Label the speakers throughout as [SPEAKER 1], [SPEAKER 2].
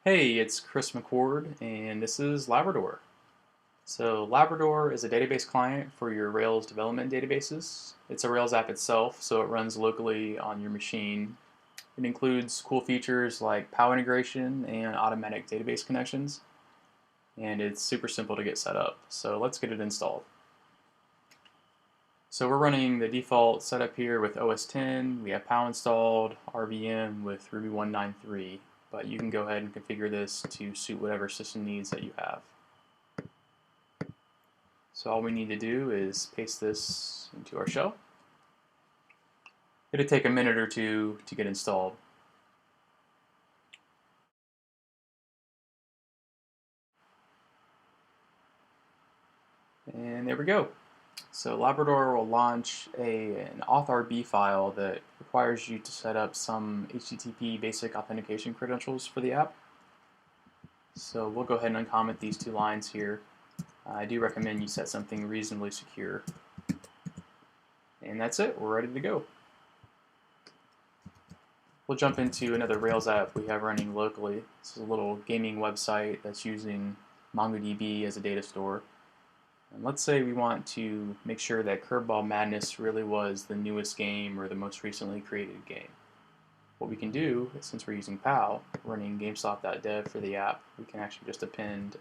[SPEAKER 1] Hey, it's Chris McCord, and this is Labrador. So, Labrador is a database client for your Rails development databases. It's a Rails app itself, so it runs locally on your machine. It includes cool features like POW integration and automatic database connections, and it's super simple to get set up. So, let's get it installed. So, we're running the default setup here with OS 10. We have POW installed, RVM with Ruby 193. But you can go ahead and configure this to suit whatever system needs that you have. So all we need to do is paste this into our shell. It'll take a minute or two to get installed. And there we go. So Labrador will launch an auth.rb file that requires you to set up some HTTP basic authentication credentials for the app. So we'll go ahead and uncomment these two lines here. I do recommend you set something reasonably secure. And that's it, we're ready to go. We'll jump into another Rails app we have running locally. This is a little gaming website that's using MongoDB as a data store. And let's say we want to make sure that Curveball Madness really was the newest game or the most recently created game. What we can do, since we're using POW, running gamesoft.dev for the app, we can actually just append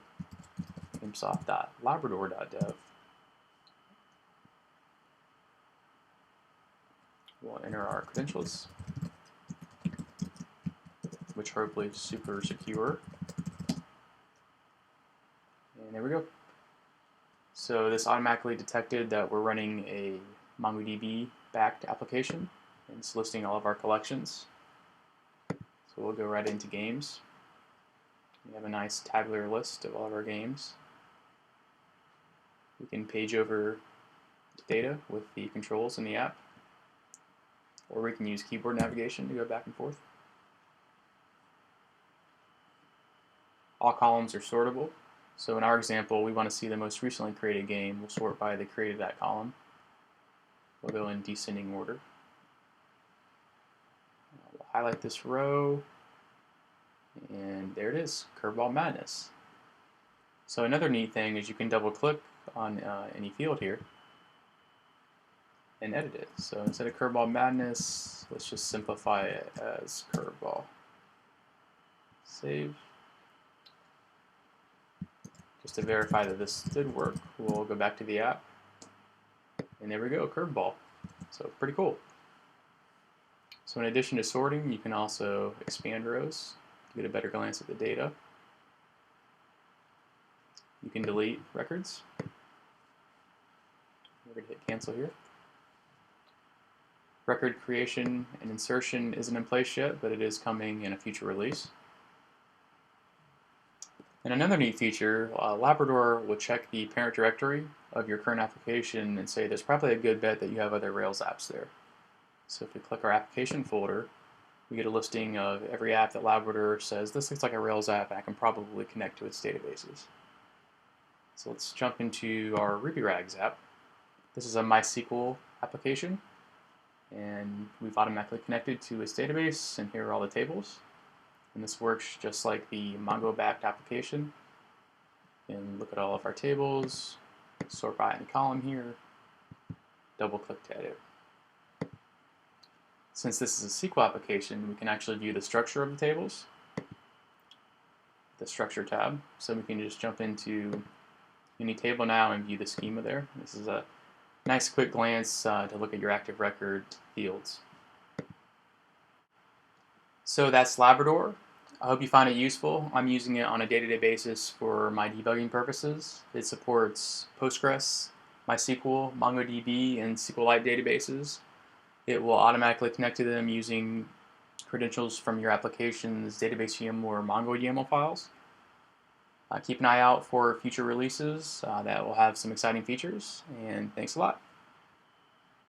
[SPEAKER 1] gamesoft.labrador.dev. We'll enter our credentials, which hopefully is super secure. And there we go. So this automatically detected that we're running a MongoDB backed application, and it's listing all of our collections. So we'll go right into games. We have a nice tabular list of all of our games. We can page over data with the controls in the app, or we can use keyboard navigation to go back and forth. All columns are sortable. So in our example, we want to see the most recently created game. We'll sort by the created that column. We'll go in descending order. We'll highlight this row, and there it is, Curveball Madness. So another neat thing is you can double click on any field here and edit it. So instead of Curveball Madness, let's just simplify it as Curveball. Save. Just to verify that this did work, we'll go back to the app, and there we go, Curveball. So pretty cool. So in addition to sorting, you can also expand rows to get a better glance at the data. You can delete records. We're going to hit cancel here. Record creation and insertion isn't in place yet, but it is coming in a future release. And another neat feature, Labrador will check the parent directory of your current application and say there's probably a good bet that you have other Rails apps there. So if we click our application folder, we get a listing of every app that Labrador says this looks like a Rails app and I can probably connect to its databases. So let's jump into our RubyRags app. This is a MySQL application, and we've automatically connected to its database, and here are all the tables. And this works just like the Mongo-backed application. And look at all of our tables, sort by any column here, double click to edit. Since this is a SQL application, we can actually view the structure of the tables, the Structure tab. So we can just jump into any table now and view the schema there. This is a nice quick glance to look at your active record fields. So that's Labrador. I hope you find it useful. I'm using it on a day-to-day basis for my debugging purposes. It supports Postgres, MySQL, MongoDB, and SQLite databases. It will automatically connect to them using credentials from your application's database YAML or Mongo YAML files. Keep an eye out for future releases that will have some exciting features, and thanks a lot.